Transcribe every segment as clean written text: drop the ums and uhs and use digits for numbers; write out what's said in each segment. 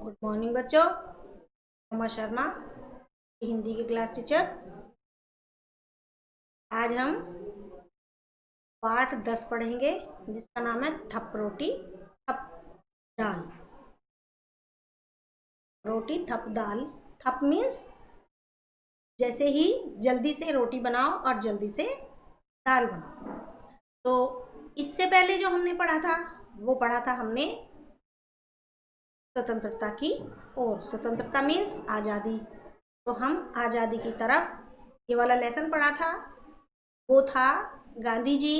Good morning बच्चों। उमा शर्मा, हिंदी की class teacher. आज हम पाठ 10 पढ़ेंगे जिसका नाम है थप रोटी थप दाल। रोटी थप दाल। थप मीन्स जैसे ही जल्दी से रोटी बनाओ और जल्दी से दाल बनाओ। तो इससे पहले जो हमने पढ़ा था वो पढ़ा था हमने स्वतंत्रता की ओर। स्वतंत्रता मीन्स आज़ादी। तो हम आज़ादी की तरफ ये वाला लेसन पढ़ा था। वो था गांधी जी।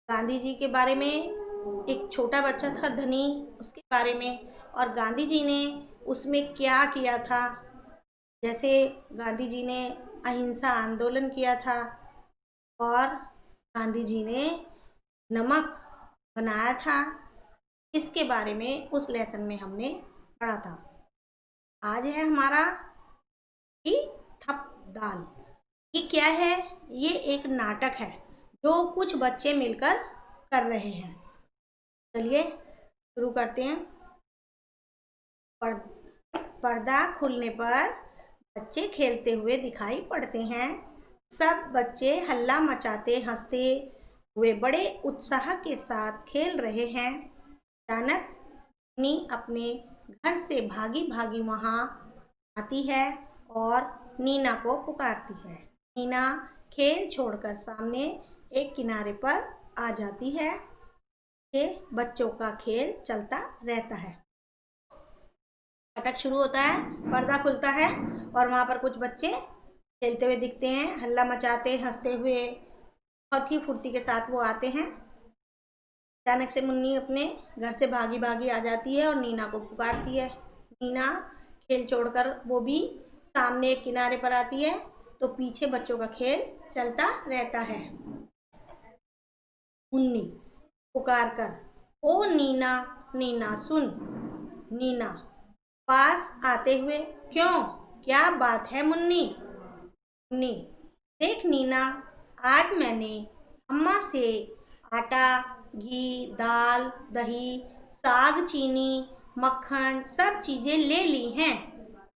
गांधी जी के बारे में एक छोटा बच्चा था धनी, उसके बारे में, और गांधी जी ने उसमें क्या किया था। जैसे गांधी जी ने अहिंसा आंदोलन किया था और गांधी जी ने नमक बनाया था। इसके बारे में उस लेसन में हमने पढ़ा था। आज है हमारा थप दाल। ये क्या है? ये एक नाटक है जो कुछ बच्चे मिलकर कर रहे हैं। चलिए शुरू करते हैं। पर्दा खुलने पर बच्चे खेलते हुए दिखाई पड़ते हैं। सब बच्चे हल्ला मचाते हंसते हुए बड़े उत्साह के साथ खेल रहे हैं। अचानक नी अपने घर से भागी भागी वहां आती है और नीना को पुकारती है। नीना खेल छोड़कर सामने एक किनारे पर आ जाती है। ये बच्चों का खेल चलता रहता है। नाटक शुरू होता है, पर्दा खुलता है और वहां पर कुछ बच्चे खेलते हुए दिखते हैं, हल्ला मचाते हंसते हुए बहुत ही फुर्ती के साथ वो आते हैं। अचानक से मुन्नी अपने घर से भागी भागी आ जाती है और नीना को पुकारती है। नीना खेल छोड़कर वो भी सामने एक किनारे पर आती है। तो पीछे बच्चों का खेल चलता रहता है। मुन्नी पुकार कर, ओ नीना, नीना सुन। नीना पास आते हुए, क्यों, क्या बात है मुन्नी? मुन्नी, देख नीना, आज मैंने अम्मा से आटा, घी, दाल, दही, साग, चीनी, मक्खन सब चीजें ले ली हैं।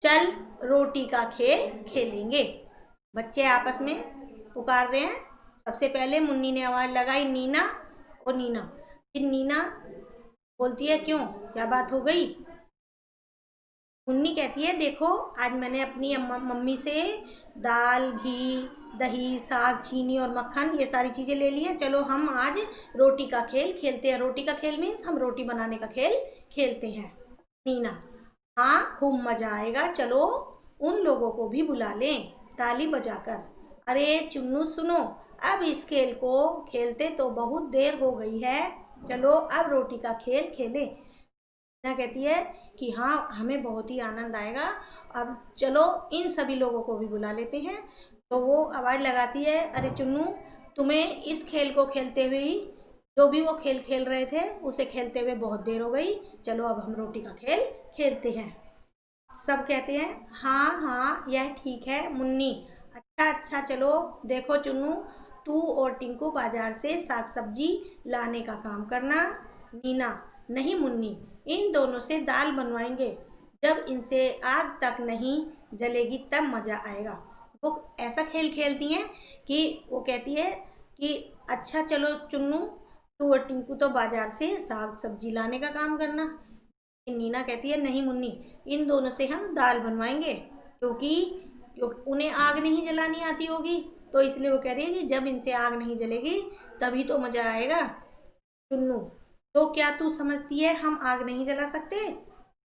चल रोटी का खेल खेलेंगे। बच्चे आपस में पुकार रहे हैं। सबसे पहले मुन्नी ने आवाज लगाई, नीना और नीना। फिर नीना बोलती है, क्यों, क्या बात हो गई? मुन्नी कहती है, देखो आज मैंने अपनी मम्मी से दाल, घी, दही, साग, चीनी और मक्खन ये सारी चीज़ें ले ली हैं। चलो हम आज रोटी का खेल खेलते हैं। रोटी का खेल मीन्स हम रोटी बनाने का खेल खेलते हैं। नीना, हाँ खूब मज़ा आएगा, चलो उन लोगों को भी बुला लें ताली बजाकर। अरे चुन्नू सुनो, अब इस खेल को खेलते तो बहुत देर हो गई है, चलो अब रोटी का खेल खेलें। कहती है कि हाँ हमें बहुत ही आनंद आएगा, अब चलो इन सभी लोगों को भी बुला लेते हैं। तो वो आवाज़ लगाती है, अरे चुन्नू, तुम्हें इस खेल को खेलते हुए ही, जो भी वो खेल खेल रहे थे उसे खेलते हुए बहुत देर हो गई, चलो अब हम रोटी का खेल खेलते हैं। सब कहते हैं, हाँ हाँ यह ठीक है मुन्नी, अच्छा अच्छा, चलो देखो चुन्नू, तू और टिंकू बाजार से साग सब्जी लाने का काम करना। नीना, नहीं मुन्नी, इन दोनों से दाल बनवाएंगे, जब इनसे आग तक नहीं जलेगी तब मज़ा आएगा। वो ऐसा खेल खेलती हैं कि वो कहती है कि अच्छा चलो चुन्नू, तू और टिंकू तो बाजार से साग सब्जी लाने का काम करना। नीना कहती है, नहीं मुन्नी, इन दोनों से हम दाल बनवाएंगे, क्योंकि उन्हें आग नहीं जलानी आती होगी, तो इसलिए वो कह रही है कि जब इनसे आग नहीं जलेगी तभी तो मज़ा आएगा। चुन्नू, तो क्या तू समझती है हम आग नहीं जला सकते?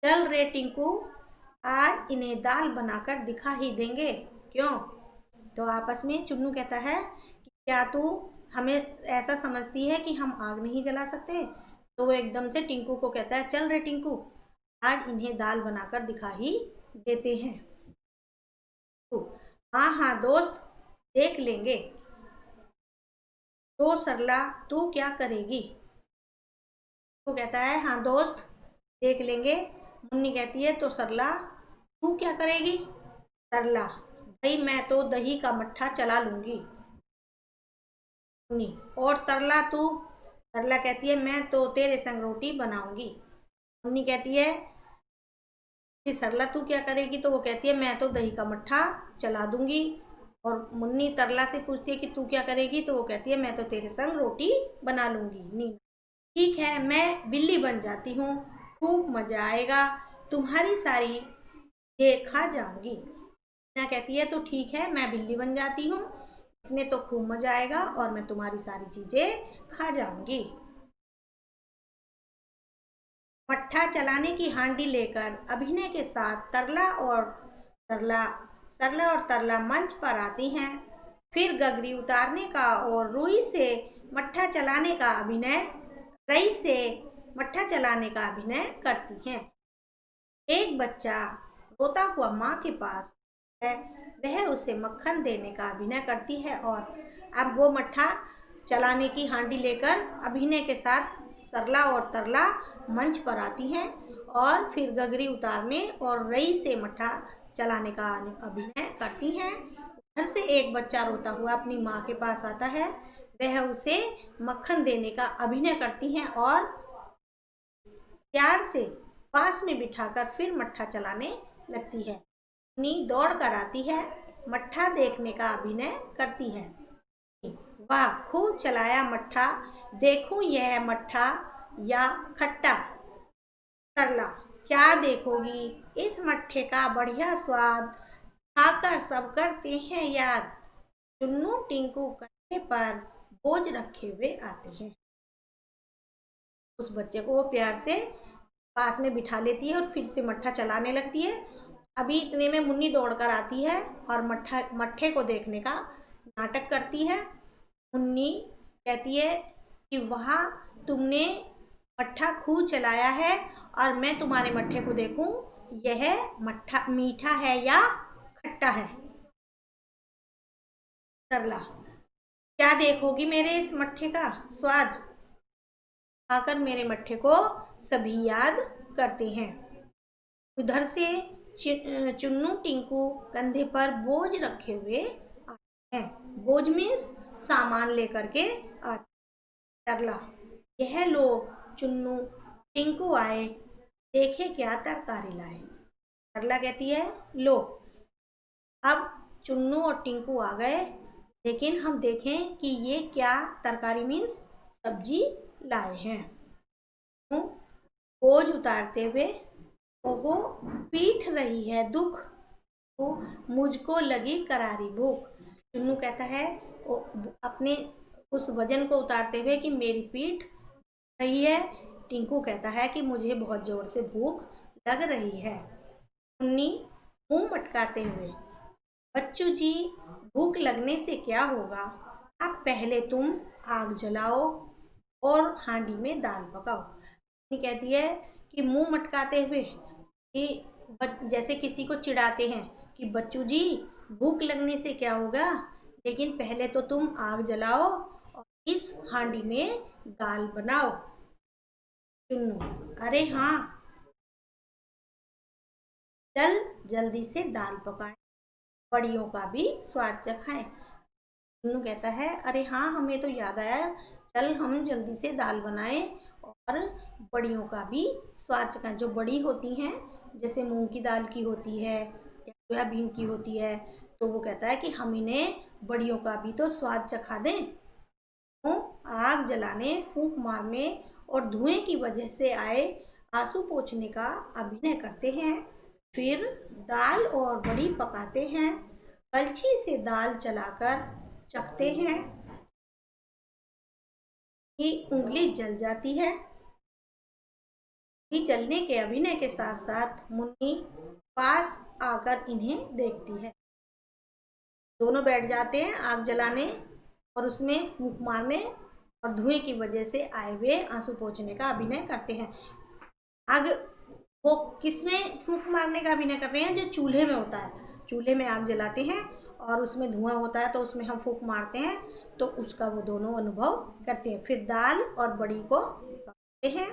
चल रे टिंकू, आज इन्हें दाल बनाकर दिखा ही देंगे, क्यों? तो आपस में चुन्नू कहता है कि क्या तू हमें ऐसा समझती है कि हम आग नहीं जला सकते? तो वो एकदम से टिंकू को कहता है, चल रे टिंकू, आज इन्हें दाल बनाकर दिखा ही देते हैं। तो हाँ हाँ दोस्त, देख लेंगे। तो सरला तू क्या करेगी? तो कहता है, हाँ दोस्त देख लेंगे। मुन्नी कहती है, तो सरला तू क्या करेगी? सरला, भाई मैं तो दही का मट्ठा चला लूंगी। मुन्नी, और तरला तू? तरला कहती है, मैं तो तेरे संग रोटी बनाऊंगी। मुन्नी कहती है कि सरला तू क्या करेगी, तो वो कहती है मैं तो दही का मट्ठा चला दूंगी। और मुन्नी तरला से पूछती है कि तू क्या करेगी, तो वो कहती है मैं तो तेरे संग रोटी बना लूंगी। नीना ठीक है, मैं बिल्ली बन जाती हूँ, खूब मजा आएगा, तुम्हारी सारी ये खा जाऊंगी। नीना कहती है तो ठीक है, मैं बिल्ली बन जाती हूँ, इसमें तो खूब मजा आएगा और मैं तुम्हारी सारी चीजें खा जाऊंगी। मट्ठा चलाने की हांडी लेकर अभिनय के साथ तरला सरला और तरला मंच पर आती हैं। फिर गगरी उतारने का और रई से मट्ठा चलाने का अभिनय करती हैं। एक बच्चा रोता हुआ माँ के पास है, वह उसे मक्खन देने का अभिनय करती है। और अब वो मट्ठा चलाने की हांडी लेकर अभिनय के साथ सरला और तरला मंच पर आती हैं और फिर गगरी उतारने और रई से मट्ठा चलाने का अभिनय करती हैं। घर से एक बच्चा रोता हुआ अपनी माँ के पास आता है, वह उसे मक्खन देने का अभिनय करती हैं और प्यार से पास में बिठाकर फिर मट्ठा चलाने लगती है। नी दौड़ कर आती है, मट्ठा देखने का अभिनय करती है। वाह, खूब चलाया मट्ठा, देखूं यह मट्ठा या खट्टा। तरला क्या देखोगी, इस मट्ठे का बढ़िया स्वाद, खाकर सब करते हैं याद। चुन्नू टिंकू कंधे पर बोझ रखे हुए आते हैं। उस बच्चे को वो प्यार से पास में बिठा लेती है और फिर से मट्ठा चलाने लगती है। अभी इतने में मुन्नी दौड़कर आती है और मट्ठे को देखने का नाटक करती है। मुन्नी कहती है कि वहाँ तुमने मट्ठा खूब चलाया है और मैं तुम्हारे मट्ठे को देखूं, यह मट्ठा मीठा है या खट्टा है। सरला क्या देखोगी मेरे इस मट्ठे का स्वाद, खाकर मेरे मट्ठे को सभी याद करते हैं। उधर से चुन्नू टिंकू कंधे पर बोझ रखे हुए आते हैं। बोझ मीन्स सामान लेकर के आते। तरला यह लो चुन्नू टिंकू आए, देखे क्या तरकारी लाए। तरला कहती है लो, अब चुन्नू और टिंकू आ गए, लेकिन हम देखें कि ये क्या तरकारी मीन्स सब्जी लाए हैं। बोझ उतारते हुए ओहो पीट रही है दुख, तो मुझको लगी करारी भूख। चुन्नू कहता है अपने उस वजन को उतारते हुए कि मेरी पीठ रही है। टिंकू कहता है कि मुझे बहुत जोर से भूख लग रही है। मुन्नी मुंह मटकाते हुए बच्चू जी, भूख लगने से क्या होगा, अब पहले तुम आग जलाओ और हांडी में दाल पकाओ। कहती है कि मुंह मटकाते हुए कि जैसे किसी को चिढ़ाते हैं कि बच्चू जी भूख लगने से क्या होगा, लेकिन पहले तो तुम आग जलाओ और इस हांडी में दाल बनाओ। चुन्नू अरे हाँ, चल जल्दी से दाल पकाएं, बड़ियों का भी स्वाद चखाएं। चुन्नू कहता है अरे हाँ, हमें तो याद आया, चल हम जल्दी से दाल बनाएं और बड़ियों का भी स्वाद चखाएं। जो बड़ी होती हैं जैसे मूंग की दाल की होती है या सोयाबीन की होती है, तो वो कहता है कि हम इन्हें बड़ियों का भी तो स्वाद चखा दें। तो आग जलाने, फूंक मारने और धुएं की वजह से आए आंसू पोंछने का अभिनय करते हैं। फिर दाल और बड़ी पकाते हैं, कलछी से दाल चलाकर चखते हैं कि उंगली जल जाती है। जलने के अभिनय के साथ साथ मुन्नी पास आकर इन्हें देखती है। दोनों बैठ जाते हैं आग जलाने और उसमें फूंक मारने और धुएं की वजह से आए हुए आंसू पोंछने का अभिनय करते हैं। आग वो किसमें फूंक मारने का अभिनय कर रहे हैं, जो चूल्हे में होता है। चूल्हे में आग जलाते हैं और उसमें धुआं होता है, तो उसमें हम फूंक मारते हैं, तो उसका वो दोनों अनुभव करते हैं। फिर दाल और बड़ी को पकाते हैं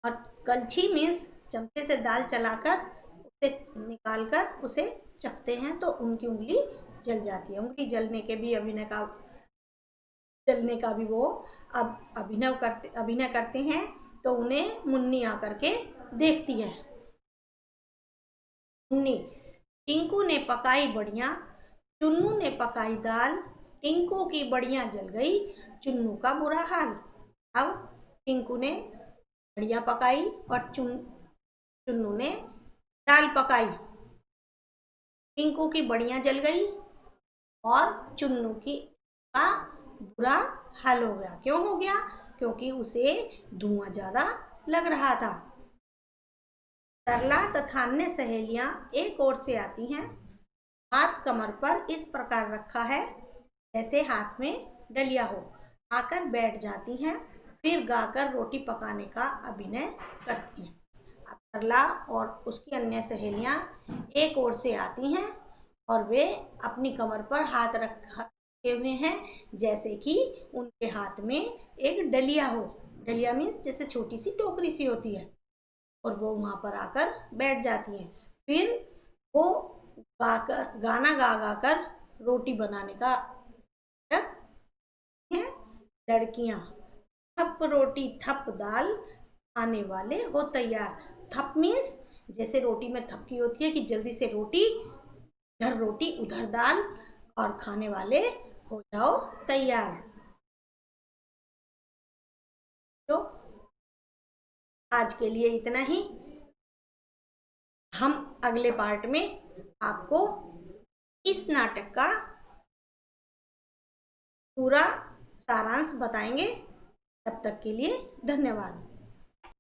और कलछी मीन्स चमचे से दाल चलाकर उसे निकालकर उसे चखते हैं, तो उनकी उंगली जल जाती है। उंगली जलने का भी वो अब अभिनय करते हैं, तो उन्हें मुन्नी आकर के देखती है। मुन्नी, टिंकू ने पकाई बढ़िया, चुन्नू ने पकाई दाल, टिंकू की बढ़िया जल गई, चुन्नू का बुरा हाल। अब टिंकू ने बढ़िया पकाई और चुन्नू ने दाल पकाई। टिंकू की बढ़िया जल गई और चुन्नू का बुरा हाल हो गया। क्यों हो गया? क्योंकि उसे धुआं ज्यादा लग रहा था। सरला तथा अन्य सहेलियां एक ओर से आती हैं। हाथ कमर पर इस प्रकार रखा है जैसे हाथ में डलिया हो। आकर बैठ जाती हैं, फिर गाकर रोटी पकाने का अभिनय करती हैं। अब सरला और उसकी अन्य सहेलियां एक ओर से आती हैं और वे अपनी कमर पर हाथ रखे हुए हैं जैसे कि उनके हाथ में एक डलिया हो। डलिया मीन्स जैसे छोटी सी टोकरी सी होती है, और वो वहां पर आकर बैठ जाती हैं। फिर वो गाना गा गा कर रोटी बनाने का है। लड़कियां, थप रोटी थप दाल, खाने वाले हो तैयार। थप मीन्स जैसे रोटी में थपकी होती है कि जल्दी से रोटी, इधर रोटी उधर दाल, और खाने वाले हो जाओ तैयार। तो आज के लिए इतना ही। हम अगले पार्ट में आपको इस नाटक का पूरा सारांश बताएंगे। तब तक के लिए धन्यवाद।